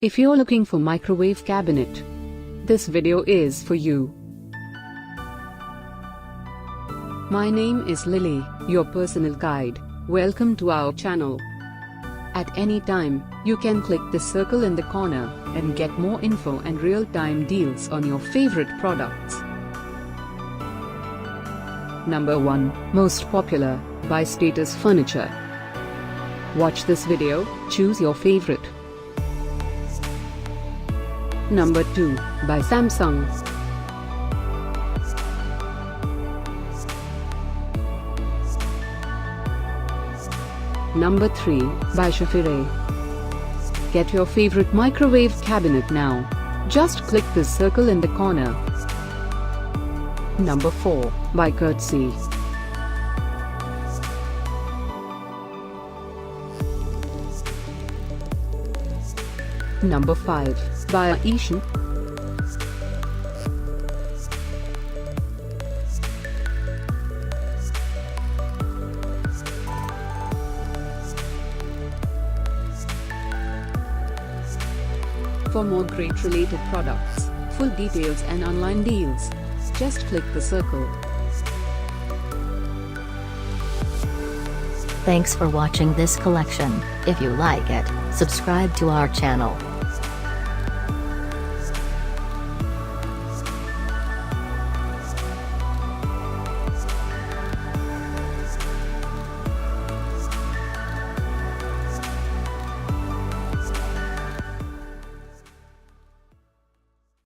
If you're looking for microwave cabinet, this video is for you. My name is Lily, your personal guide. Welcome to our channel. At any time, you can click the circle in the corner and get more info and real-time deals on your favorite products. Number 1, Most Popular, by Status Furniture. Watch this video, choose your favorite. Number 2, by Samsung. Number 3, by Shafire. Get your favorite microwave cabinet now. Just click the circle in the corner. Number 4, by Kurtzy. Number 5, by AISHN. For more great related products, full details and online deals, just click the circle. Thanks for watching this collection. If you like it, subscribe to our channel.